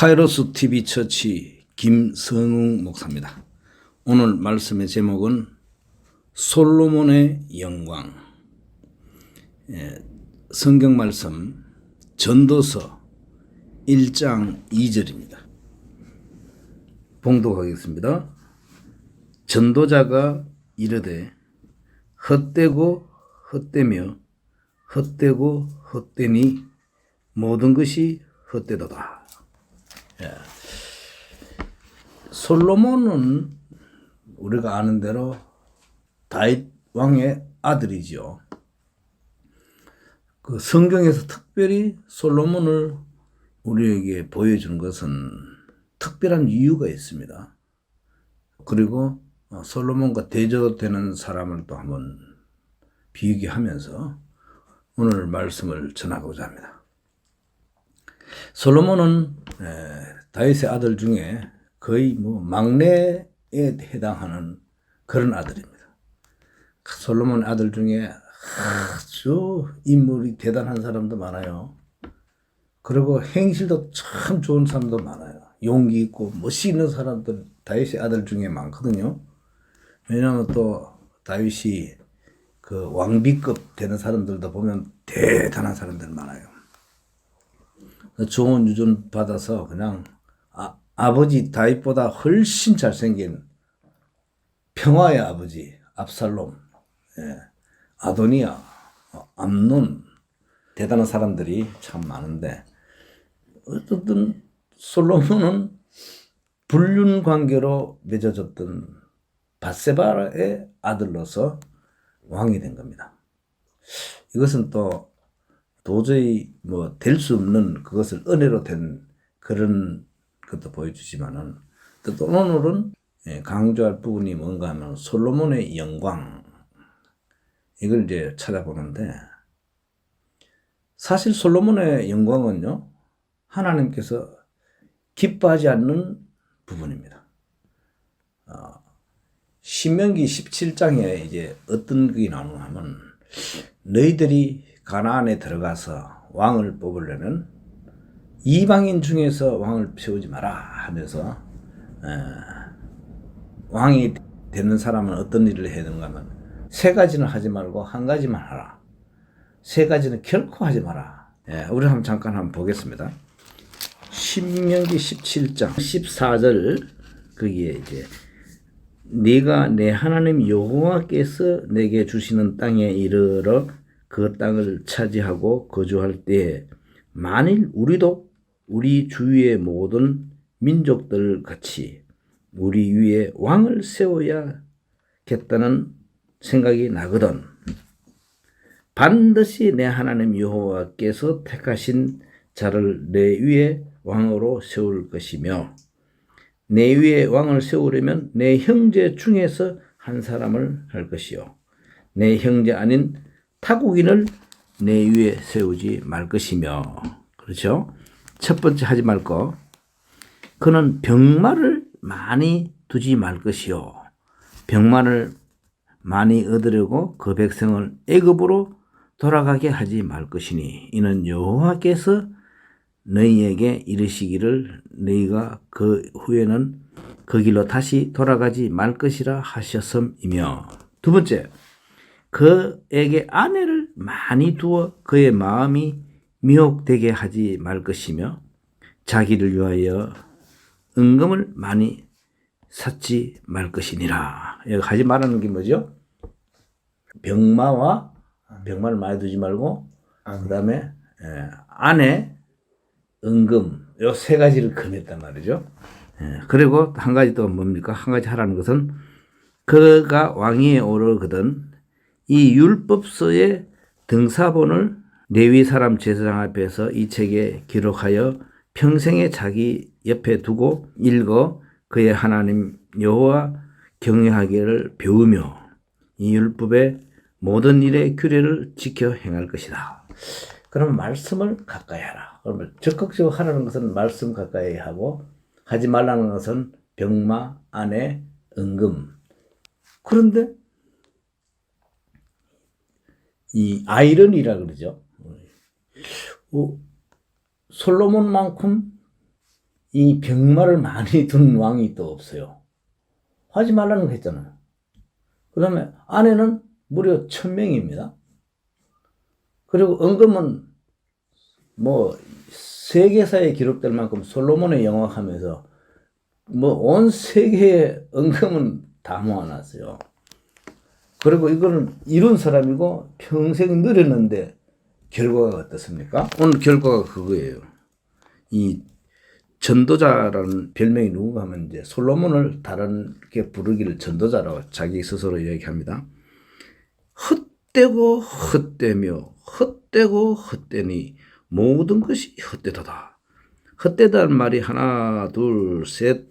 카이로스 TV 처치 김성웅 목사입니다. 오늘 말씀의 제목은 솔로몬의 영광. 성경 말씀 전도서 1장 2절입니다. 봉독하겠습니다. 전도자가 이르되 헛되고 헛되며 헛되고 헛되니 모든 것이 헛되도다. 솔로몬은 우리가 아는 대로 다윗 왕의 아들이지요. 그 성경에서 특별히 솔로몬을 우리에게 보여주는 것은 특별한 이유가 있습니다. 그리고 솔로몬과 대조되는 사람을 또 한번 비교하면서 오늘 말씀을 전하고자 합니다. 솔로몬은 다윗의 아들 중에 거의 막내에 해당하는 그런 아들입니다. 솔로몬 아들 중에 아주 인물이 대단한 사람도 많아요. 그리고 행실도 참 좋은 사람도 많아요. 용기 있고 멋이 있는 사람들 다윗의 아들 중에 많거든요. 왜냐하면 또 다윗이 그 왕비급 되는 사람들도 보면 대단한 사람들 많아요. 좋은 유전 받아서 그냥 아버지 다윗보다 훨씬 잘생긴 평화의 아버지 압살롬, 아도니아, 암논 대단한 사람들이 참 많은데 어쨌든 솔로몬은 불륜 관계로 맺어졌던 밧세바의 아들로서 왕이 된 겁니다. 이것은 또 도저히 될 수 없는 그것을 은혜로 된 그런 것도 보여주지만은 또 오늘은 강조할 부분이 뭔가 하면 솔로몬의 영광 이걸 이제 찾아보는데 사실 솔로몬의 영광은요 하나님께서 기뻐하지 않는 부분입니다. 신명기 17장에 이제 어떤 게 나오냐 하면 너희들이 가나안에 들어가서 왕을 뽑으려면 이방인 중에서 왕을 세우지 마라 하면서 왕이 되는 사람은 어떤 일을 해야 되는가 하면 세 가지는 하지 말고 한 가지만 하라. 세 가지는 결코 하지 마라. 우리 잠깐 보겠습니다. 신명기 17장 14절 거기에 이제 네가 내 하나님 여호와께서 내게 주시는 땅에 이르러 그 땅을 차지하고 거주할 때에 만일 우리도 우리 주위의 모든 민족들 같이 우리 위에 왕을 세워야겠다는 생각이 나거든. 반드시 내 하나님 여호와께서 택하신 자를 내 위에 왕으로 세울 것이며 내 위에 왕을 세우려면 내 형제 중에서 한 사람을 할 것이요 내 형제 아닌 타국인을 내 위에 세우지 말 것이며. 그렇죠? 첫 번째 하지 말 거. 그는 병마를 많이 두지 말 것이요 병마를 많이 얻으려고 그 백성을 애굽으로 돌아가게 하지 말 것이니 이는 여호와께서 너희에게 이르시기를 너희가 그 후에는 그 길로 다시 돌아가지 말 것이라 하셨음이며. 두 번째, 그에게 아내를 많이 두어 그의 마음이 미혹되게 하지 말 것이며 자기를 위하여 은금을 많이 샀지 말 것이니라. 여기 하지 말라는 게 뭐죠? 병마를 많이 두지 말고 그 다음에 아내, 은금 요 세 가지를 금했단 말이죠. 그리고 한 가지 또 뭡니까? 한 가지 하라는 것은 그가 왕위에 오르거든 이 율법서의 등사본을 레위 사람 제사장 앞에서 이 책에 기록하여 평생에 자기 옆에 두고 읽어 그의 하나님 여호와 경외하기를 배우며 이 율법의 모든 일의 규례를 지켜 행할 것이다. 그럼 말씀을 가까이 하라. 그러면 적극적으로 하라는 것은 말씀 가까이 하고 하지 말라는 것은 병마, 아내, 은금. 그런데 이 아이러니라 그러죠. 솔로몬만큼 이 병마를 많이 둔 왕이 또 없어요. 하지 말라는 거 했잖아요. 그 다음에 아내는 무려 1000명입니다. 그리고 은금은 뭐 세계사에 기록될 만큼 솔로몬의 영화하면서 뭐 온 세계의 은금은 다 모아놨어요. 그리고 이거는 이룬 사람이고 평생 누렸는데 결과가 어떻습니까? 오늘 결과가 그거예요. 이 전도자라는 별명이 누군가 하면 이제 솔로몬을 다른 게 부르기를 전도자라고 자기 스스로 이야기합니다. 헛되고 헛되며 헛되고 헛되니 모든 것이 헛되도다. 헛되다는 말이 하나, 둘, 셋,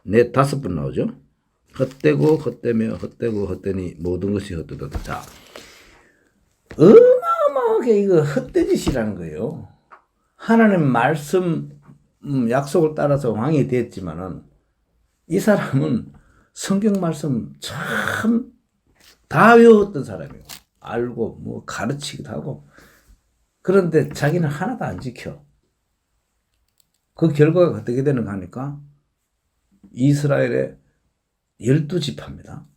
넷, 5번 나오죠. 헛되고 헛되며 헛되고 헛되니 모든 것이 헛되도다. 자, 어마어마하게 이거 헛되짓이라는 거예요. 하나님 말씀 약속을 따라서 왕이 됐지만은 이 사람은 성경 말씀 참 다 외웠던 사람이에요. 알고 뭐 가르치기도 하고. 그런데 자기는 하나도 안 지켜. 그 결과가 어떻게 되는가 하니까 이스라엘의 12지파입니다.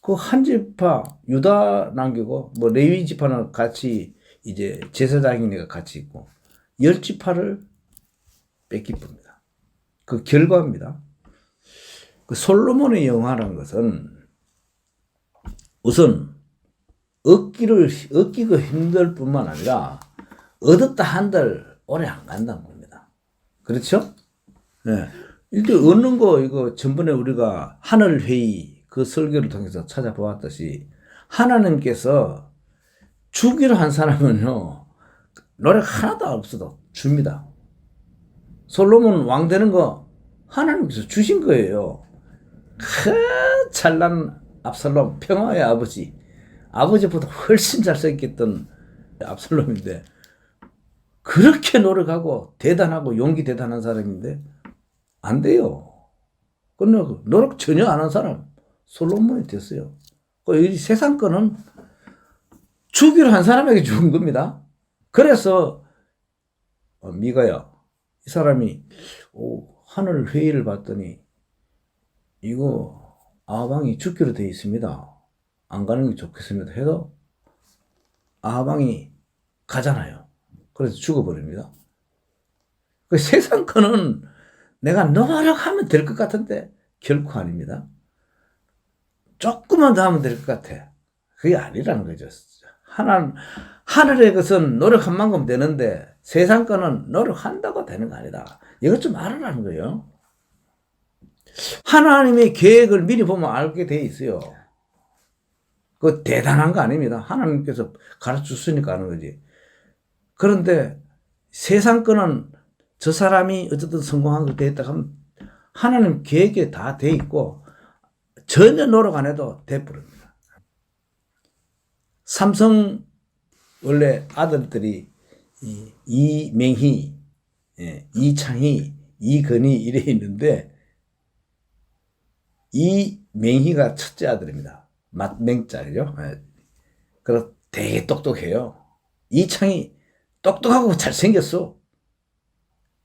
그 한 지파 유다 남기고 뭐 레위 지파는 같이 이제 제사장이니까 같이 있고 10지파를 뺏깁니다. 그 결과입니다. 그 솔로몬의 영화라는 것은 우선 얻기가 힘들 뿐만 아니라 얻었다 한들 오래 안 간다는 겁니다. 그렇죠? 네. 일단 얻는 거 이거 전번에 우리가 하늘회의 그 설교를 통해서 찾아보았듯이 하나님께서 주기로 한 사람은요 노력 하나도 없어도 줍니다. 솔로몬 왕 되는 거 하나님께서 주신 거예요. 찬란 압살롬 평화의 아버지보다 훨씬 잘생겼던 압살롬인데 그렇게 노력하고 대단하고 용기 대단한 사람인데 안 돼요. 근데 노력 전혀 안 한 사람 솔로몬이 됐어요. 이 세상 거는 주기로 한 사람에게 준 겁니다. 그래서 미가야 이 사람이 하늘 회의를 봤더니 이거 아방이 죽기로 되어 있습니다. 안 가는 게 좋겠습니다. 해도 아방이 가잖아요. 그래서 죽어버립니다. 그 세상 거는 내가 노력하면 될 것 같은데 결코 아닙니다. 조금만 더 하면 될 것 같아. 그게 아니라는 거죠. 하늘의 것은 노력한 만큼 되는데 세상 거는 노력한다고 되는 거 아니다. 이것 좀 알아라는 거예요. 하나님의 계획을 미리 보면 알게 돼 있어요. 그 대단한 거 아닙니다. 하나님께서 가르쳐 줬으니까 하는 거지. 그런데 세상 거는 저 사람이 어쨌든 성공한 걸 돼 있다 하면 하나님 계획에 다 돼 있고 전혀 노력 안 해도 돼버립니다. 삼성 원래 아들들이 이맹희, 이창희, 이건희 이래 있는데 이맹희가 첫째 아들입니다. 맹자죠. 그래서 되게 똑똑해요. 이창희 똑똑하고 잘생겼어.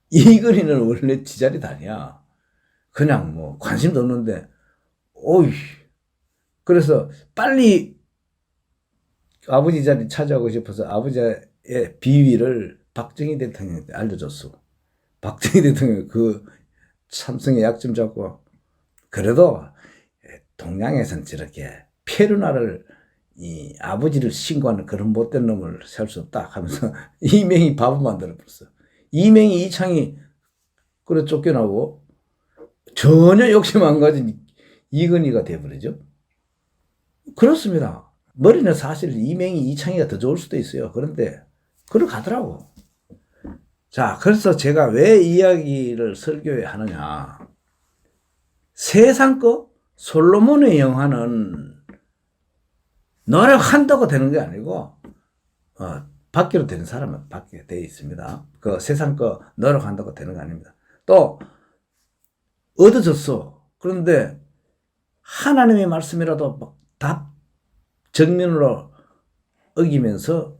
이건희는 원래 지자리 다니야. 그냥 뭐 관심도 없는데 오이 그래서 빨리 아버지 자리 찾아오고 싶어서 아버지의 비위를 박정희 대통령한테 알려줬어. 박정희 대통령이 그 삼성의 약점 잡고 그래도 동양에서는 저렇게 페루나를 이 아버지를 신고하는 그런 못된 놈을 살 수 없다 하면서 이명이 바보 만들어버렸어. 이명이 이창이 그래 쫓겨나고 전혀 욕심 안 가진 이건희가 돼버리죠. 그렇습니다. 머리는 사실 이명이 이창이가 더 좋을 수도 있어요. 그런데 그렇게 가더라고. 자, 그래서 제가 왜 이야기를 설교에 하느냐. 세상 거 솔로몬의 영화는 노력한다고 되는 게 아니고 받기로 되는 사람은 받게 되어 있습니다. 그 세상 거 노력한다고 되는 거 아닙니다. 또 얻어졌어. 그런데 하나님의 말씀이라도 막 답 정면으로 어기면서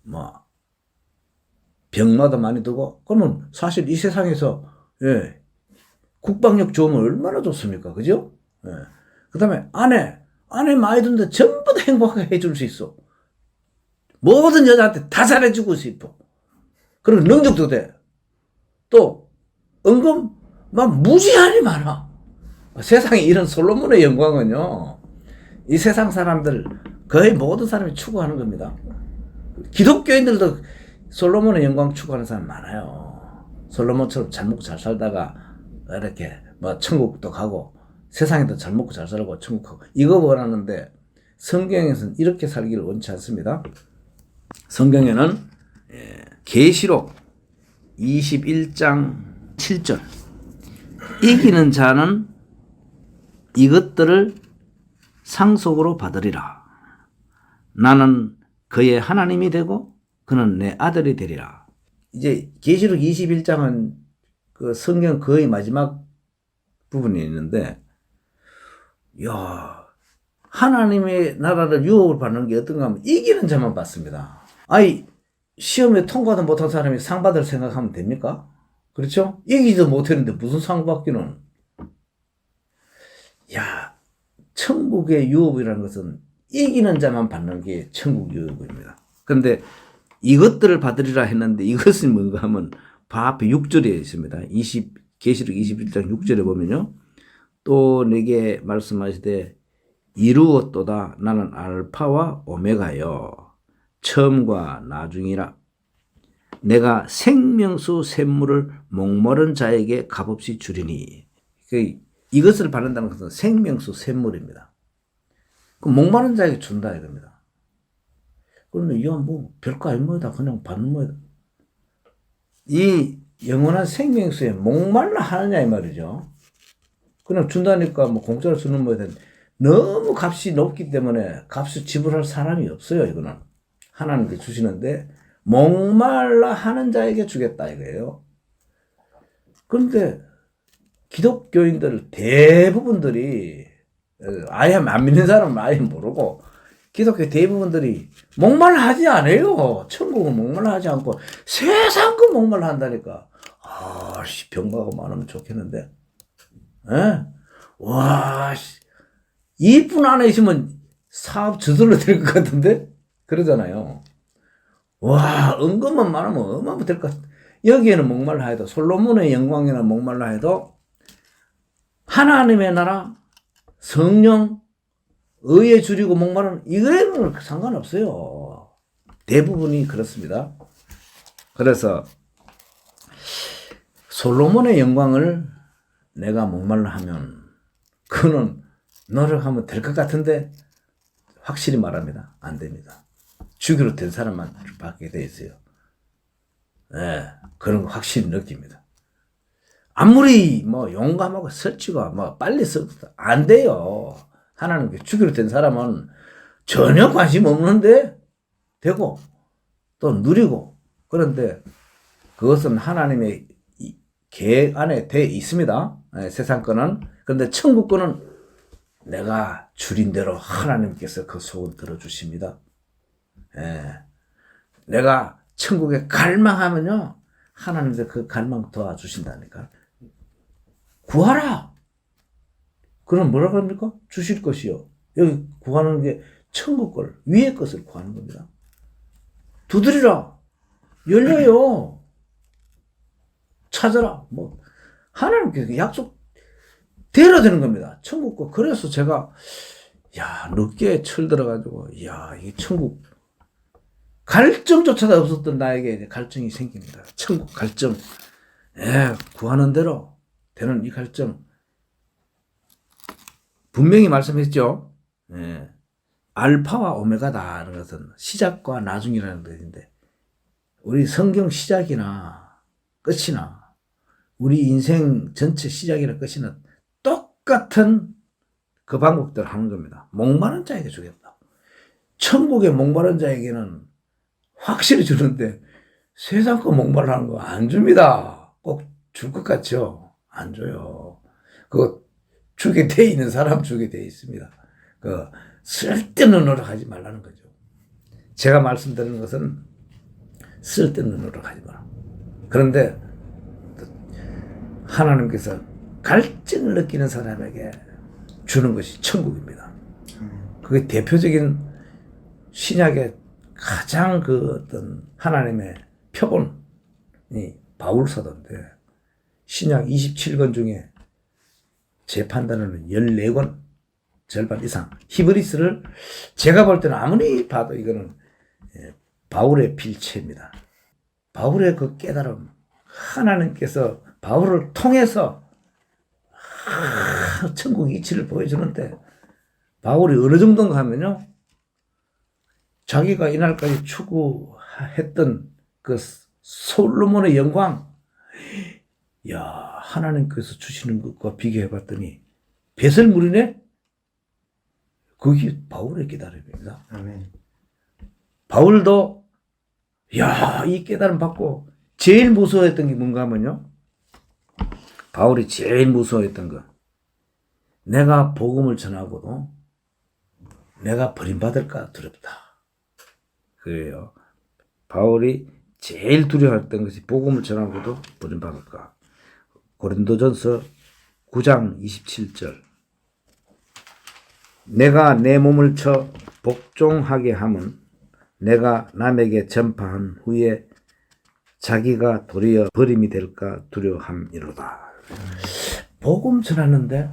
뭐 병마도 많이 두고 그러면 사실 이 세상에서 예. 국방력 좋으면 얼마나 좋습니까? 그죠? 예. 그 다음에 아내 많이 둔데 전부 다 행복하게 해줄 수 있어. 모든 여자한테 다 잘해주고 싶어. 그리고 능력도 돼. 또, 은근, 막 무지한이 많아. 세상에 이런 솔로몬의 영광은요, 이 세상 사람들, 거의 모든 사람이 추구하는 겁니다. 기독교인들도 솔로몬의 영광 추구하는 사람 많아요. 솔로몬처럼 잘 먹고 잘 살다가, 이렇게, 뭐, 천국도 가고, 세상에도 잘 먹고 잘 살고, 천국 가고, 이거 원하는데, 성경에서는 이렇게 살기를 원치 않습니다. 성경에는, 계시록 21장 7절. 이기는 자는 이것들을 상속으로 받으리라. 나는 그의 하나님이 되고 그는 내 아들이 되리라. 이제 계시록 21장은 그 성경 거의 마지막 부분이 있는데, 야, 하나님의 나라를 유업을 받는 게 어떤가 하면 이기는 자만 받습니다. 아이, 시험에 통과도 못한 사람이 상 받을 생각하면 됩니까? 그렇죠? 이기지도 못했는데 무슨 상 받기는. 야, 천국의 유업이라는 것은 이기는 자만 받는 게 천국 유업입니다. 그런데 이것들을 받으리라 했는데 이것은 뭔가 하면 바 앞에 6절에 있습니다. 계시록 21장 6절에 보면요. 또 내게 말씀하시되 이루었도다. 나는 알파와 오메가요. 처음과 나중이라. 내가 생명수 샘물을 목마른 자에게 값없이 주리니. 이것을 받는다는 것은 생명수 샘물입니다. 그 목마른 자에게 준다 이겁니다. 그런데 이건 뭐 별거 아닙니다. 그냥 받는 거다. 이 영원한 생명수에 목말라 하느냐 이 말이죠. 그냥 준다니까 뭐 공짜로 주는 거에 대한 너무 값이 높기 때문에 값을 지불할 사람이 없어요. 이거는 하나님께 주시는데 목말라 하는 자에게 주겠다 이거예요. 그런데 기독교인들 대부분들이 아예 안 믿는 사람은 아예 모르고 기독교 대부분들이 목말라 하지 않아요. 천국은 목말라 하지 않고 세상 그 목말라 한다니까. 병마가 많으면 좋겠는데. 에? 와, 이분 안에 있으면 사업 저절로 될 것 같은데? 그러잖아요. 와, 은근만 많으면 얼마나 될 것 같아. 여기에는 목말라 해도, 솔로몬의 영광이나 목말라 해도, 하나님의 나라, 성령, 의에 줄이고 목마른, 이거에는 상관없어요. 대부분이 그렇습니다. 그래서, 솔로몬의 영광을 내가 목말라 하면, 그는 노력하면 될 것 같은데, 확실히 말합니다. 안 됩니다. 주기로 된 사람만 받게 돼 있어요. 네, 그런 거 확실히 느낍니다. 아무리 뭐 용감하고 설치고 뭐 빨리 써도 안 돼요. 하나님께 주기로 된 사람은 전혀 관심 없는데 되고 또 누리고. 그런데 그것은 하나님의 계획 안에 돼 있습니다. 네, 세상 거는. 그런데 천국 거는 내가 줄인 대로 하나님께서 그 소원 들어주십니다. 예. 내가 천국에 갈망하면요, 하나님께서 그 갈망 도와주신다니까. 구하라! 그럼 뭐라 그럽니까? 주실 것이요. 여기 구하는 게 천국 걸, 위의 것을 구하는 겁니다. 두드리라! 열려요! 찾아라! 뭐, 하나님께서 약속 대라 되는 겁니다. 천국 거. 그래서 제가, 늦게 철들어가지고, 이 천국, 갈증조차도 없었던 나에게 갈증이 생깁니다. 천국 갈증. 구하는 대로 되는 이 갈증. 분명히 말씀했죠. 알파와 오메가다라는 것은 시작과 나중이라는 것인데, 우리 성경 시작이나 끝이나, 우리 인생 전체 시작이나 끝이나 똑같은 그 방법대로 하는 겁니다. 목마른 자에게 주겠다. 천국의 목마른 자에게는 확실히 주는데 세상 거 목말라는 거 안 줍니다. 꼭 줄 것 같죠? 안 줘요. 그거 주게 돼 있는 사람 주게 돼 있습니다. 그 쓸데없는 노력하지 말라는 거죠. 제가 말씀드리는 것은 쓸데없는 노력하지 마라. 그런데 하나님께서 갈증을 느끼는 사람에게 주는 것이 천국입니다. 그게 대표적인 신약의 가장 그 어떤 하나님의 표본이 바울 사도인데, 신약 27권 중에 제 판단으로는 14권 절반 이상, 히브리스를 제가 볼 때는 아무리 봐도 이거는 바울의 필체입니다. 바울의 그 깨달음, 하나님께서 바울을 통해서 천국 이치를 보여주는데, 바울이 어느 정도인가 하면요, 자기가 이날까지 추구했던 그 솔로몬의 영광, 야, 하나님께서 주시는 것과 비교해 봤더니 배설물이네? 그게 바울의 깨달음입니다. 아멘. 바울도 야, 이 깨달음 받고 제일 무서워했던 게 뭔가 하면요, 바울이 제일 무서워했던 거, 내가 복음을 전하고도 내가 버림받을까 두렵다. 그래요. 바울이 제일 두려워했던 것이 복음을 전하고도 버림받을까. 고린도전서 9장 27절. 내가 내 몸을 쳐 복종하게 함은 내가 남에게 전파한 후에 자기가 도리어 버림이 될까 두려워함이로다. 복음 전하는데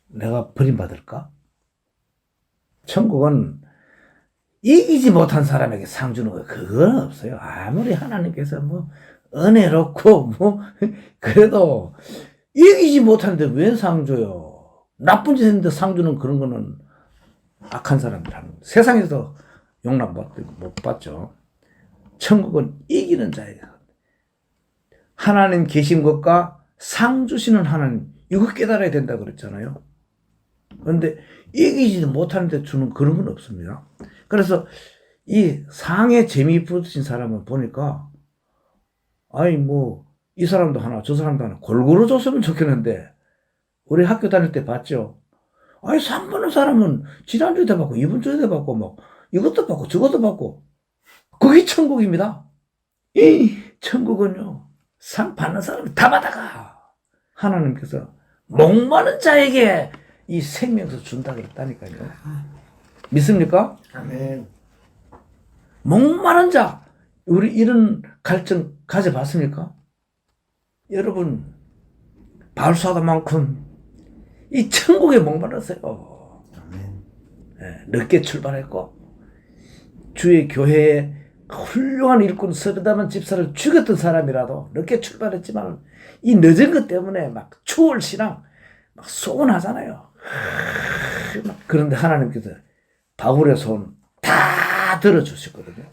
내가 버림받을까? 천국은 이기지 못한 사람에게 상 주는 거예요. 그건 없어요. 아무리 하나님께서 뭐 은혜롭고 뭐 그래도 이기지 못하는데 왜 상 줘요? 나쁜 짓 했는데 상 주는 그런 거는 악한 사람들 하는 거예요. 세상에서 용납 못 받죠. 천국은 이기는 자예요. 하나님 계신 것과 상 주시는 하나님, 이거 깨달아야 된다 그랬잖아요. 그런데 이기지도 못하는데 주는 그런 건 없습니다. 그래서 이 상에 재미 붙으신 사람을 보니까, 아니 뭐 이 사람도 하나 저 사람도 하나 골고루 줬으면 좋겠는데, 우리 학교 다닐 때 봤죠. 아니 상 받는 사람은 지난주에도 받고 이번 주에도 받고 뭐 이것도 받고 저것도 받고, 그게 천국입니다. 이 천국은요, 상 받는 사람이 다 받아가. 하나님께서 목마른 자에게 이 생명수 준다 그랬다니까요. 믿습니까? 아멘. 목마른 자, 우리 이런 갈증 가져봤습니까? 여러분, 바울사도만큼 이 천국에 목말랐어요. 아멘. 네, 늦게 출발했고 주의 교회에 훌륭한 일꾼 서르다만 집사를 죽였던 사람이라도 늦게 출발했지만 이 늦은 것 때문에 막 추월 신앙 막 소원하잖아요. 그런데 하나님께서 바울의 소원 다 들어주셨거든요.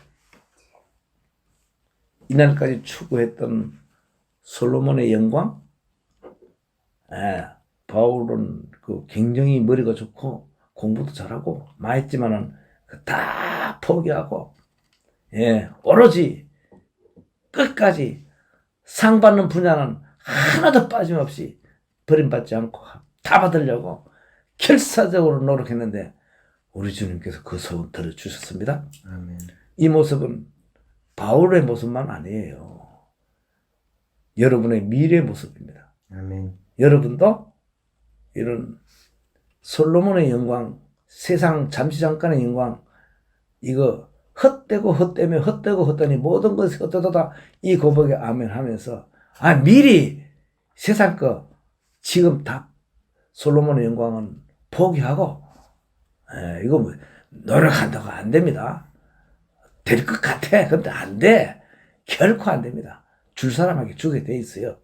이날까지 추구했던 솔로몬의 영광, 바울은 그 굉장히 머리가 좋고 공부도 잘하고 많이 했지만은 다 포기하고, 오로지 끝까지 상 받는 분야는 하나도 빠짐없이 버림받지 않고 다 받으려고 결사적으로 노력했는데 우리 주님께서 그 소원 들어주셨습니다. 아멘. 이 모습은 바울의 모습만 아니에요. 여러분의 미래의 모습입니다. 아멘. 여러분도 이런 솔로몬의 영광, 세상 잠시 잠깐의 영광, 이거 헛되고 헛되며 헛되고 헛되니 모든 것이 헛되다, 이 고백에 아멘 하면서, 미리 세상 거 지금 다 솔로몬의 영광은 포기하고, 이거 뭐 노력한다고 안 됩니다. 될 것 같아. 근데 안 돼. 결코 안 됩니다. 줄 사람에게 주게 돼 있어요.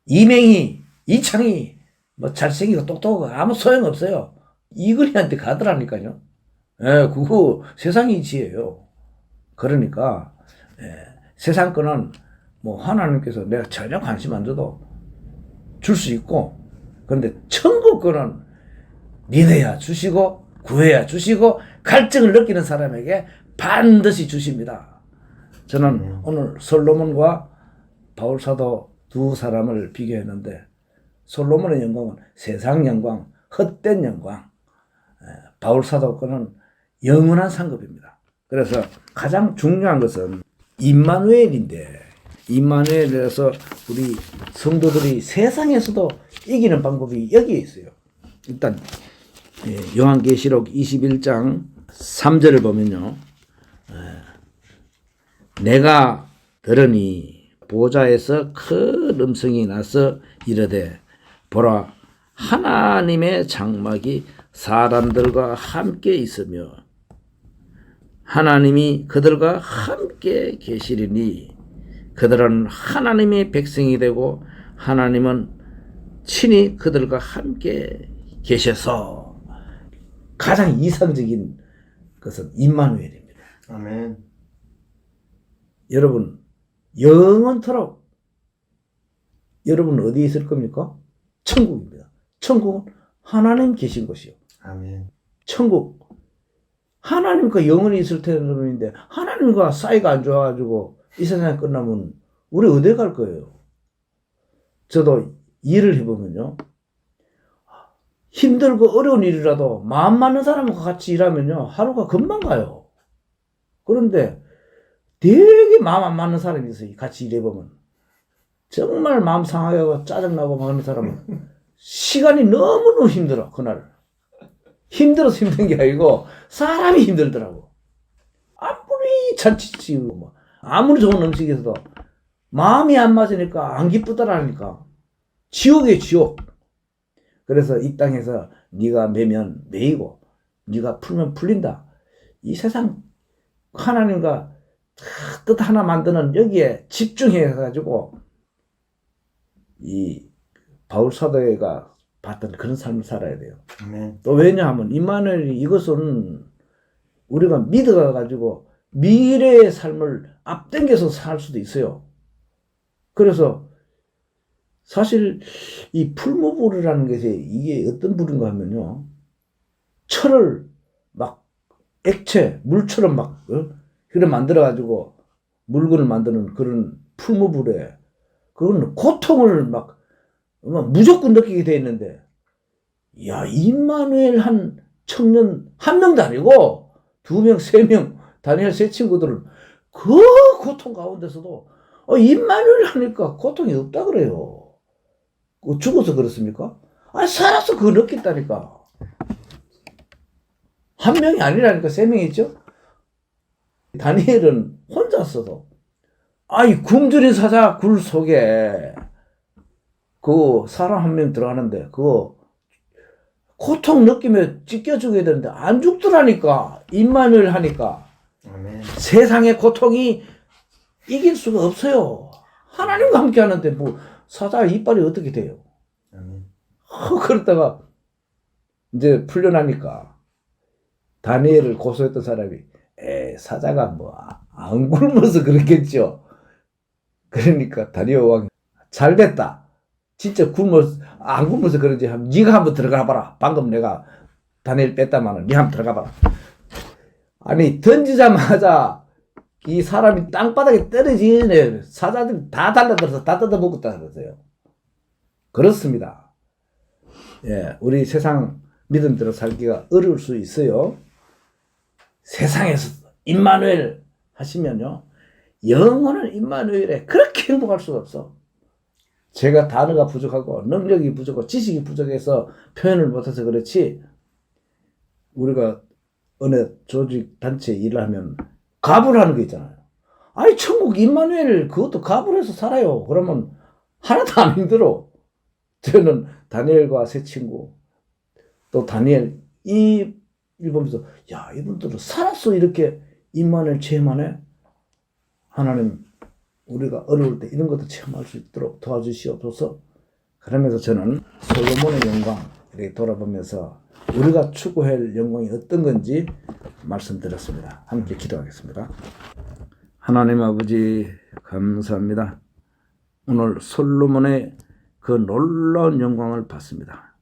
이맹이, 이창이 뭐 잘생기고 똑똑하고 아무 소용없어요. 이근희한테 가더라니까요. 그거 세상의 이치예요. 그러니까 세상 거는 뭐 하나님께서 내가 전혀 관심 안 줘도 줄 수 있고, 그런데 천국 거는 믿어야 주시고 구해야 주시고 갈증을 느끼는 사람에게 반드시 주십니다. 저는 오늘 솔로몬과 바울 사도 두 사람을 비교했는데, 솔로몬의 영광은 세상 영광, 헛된 영광, 바울 사도 거는 영원한 상급입니다. 그래서 가장 중요한 것은 임마누엘인데, 임마누엘에서 우리 성도들이 세상에서도 이기는 방법이 여기에 있어요. 일단 요한계시록 21장 3절을 보면요. 내가 들으니 보좌에서 큰 음성이 나서 이르되 보라 하나님의 장막이 사람들과 함께 있으며 하나님이 그들과 함께 계시리니 그들은 하나님의 백성이 되고 하나님은 친히 그들과 함께 계셔서 가장 이상적인 것은 임마누엘입니다. 아멘. 여러분 영원토록 여러분 어디에 있을 겁니까? 천국입니다. 천국은 하나님 계신 곳이요. 아멘. 천국 하나님과 영원히 있을 텐데 하나님과 사이가 안 좋아가지고 이 세상이 끝나면 우리 어디 갈 거예요? 저도 일을 해보면요. 힘들고 어려운 일이라도 마음 맞는 사람과 같이 일하면요. 하루가 금방 가요. 그런데 되게 마음 안 맞는 사람이 있어요. 같이 일해보면. 정말 마음 상하게 하고 짜증나고 막 하는 사람은 시간이 너무너무 힘들어. 그날. 힘들어서 힘든 게 아니고 사람이 힘들더라고. 아무리 잔치치고 뭐 아무리 좋은 음식에서도 마음이 안 맞으니까 안 기쁘더라니까. 지옥이에요, 지옥. 그래서 이 땅에서 네가 매면 매이고 네가 풀면 풀린다. 이 세상 하나님과 뜻 하나 만드는 여기에 집중해가지고 이 바울 사도가 봤던 그런 삶을 살아야 돼요. 아멘. 또 왜냐하면 임마누엘이 이것은 우리가 믿어가지고 미래의 삶을 앞당겨서 살 수도 있어요. 그래서 사실 이 풀무불이라는 것이 이게 어떤 불인가 하면요. 철을 막 액체, 물처럼 막 그래 만들어가지고 물건을 만드는 그런 풀무불에 그건 고통을 막 무조건 느끼게 돼 있는데 야 임마누엘 한 청년 한 명도 아니고 2명, 3명 다니엘 세 친구들은 그 고통 가운데서도 임마누엘 하니까 고통이 없다 그래요. 죽어서 그렇습니까? 아니 살아서 그거 느꼈다니까. 한 명이 아니라니까 3명이 있죠. 다니엘은 혼자서도 아이 굶주린 사자 굴 속에 그 사람 한 명 들어가는데 그거 고통 느끼며 찢겨 죽여야 되는데 안 죽더라니까. 임마누엘 하니까. 아멘. 세상의 고통이 이길 수가 없어요. 하나님과 함께 하는데 뭐 사자 이빨이 어떻게 돼요? 아멘. 그러다가 이제 풀려나니까 다니엘을 고소했던 사람이 사자가 뭐 안 굶어서 그랬겠죠. 그러니까 다니엘 왕이 잘됐다. 진짜 안 굶어서 그런지 하면 네가 한번 들어가 봐라. 방금 내가 다니엘 뺐다마는 네 한번 들어가 봐라. 아니 던지자마자 이 사람이 땅바닥에 떨어지네. 사자들이 다 달라들어서 다 뜯어먹었다 그러세요. 그렇습니다. 예, 우리 세상 믿음대로 살기가 어려울 수 있어요. 세상에서 임마누엘 하시면요. 영원한 임마누엘에 그렇게 행복할 수가 없어. 제가 단어가 부족하고 능력이 부족하고 지식이 부족해서 표현을 못해서 그렇지 우리가 어느 조직 단체 일을 하면 갑을 하는 거 있잖아요. 아니 천국 임마누엘 그것도 갑을 해서 살아요. 그러면 하나도 안 힘들어. 저는 다니엘과 세 친구 또 다니엘 이 보면서 야 이분들은 살았어 이렇게 임마누엘 체험하네. 하나님 우리가 어려울 때 이런 것도 체험할 수 있도록 도와주시옵소서. 그러면서 저는 솔로몬의 영광 이렇게 돌아보면서 우리가 추구할 영광이 어떤 건지 말씀드렸습니다. 함께 기도하겠습니다. 하나님 아버지 감사합니다. 오늘 솔로몬의 그 놀라운 영광을 봤습니다.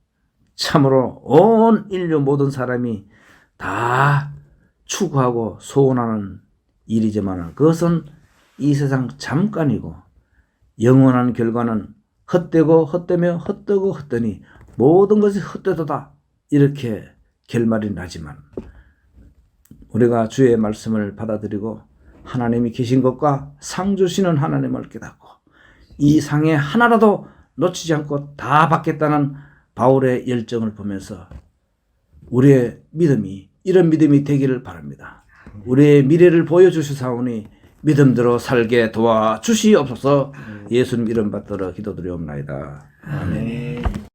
참으로 온 인류 모든 사람이 다 추구하고 소원하는 일이지만 그것은 이 세상 잠깐이고 영원한 결과는 헛되고 헛되며 헛되고 헛되니 모든 것이 헛되도다 이렇게 결말이 나지만 우리가 주의 말씀을 받아들이고 하나님이 계신 것과 상 주시는 하나님을 깨닫고 이 상에 하나라도 놓치지 않고 다 받겠다는 바울의 열정을 보면서 우리의 믿음이 이런 믿음이 되기를 바랍니다. 우리의 미래를 보여주시사오니 믿음대로 살게 도와주시옵소서. 예수님 이름 받들어 기도드리옵나이다. 아멘.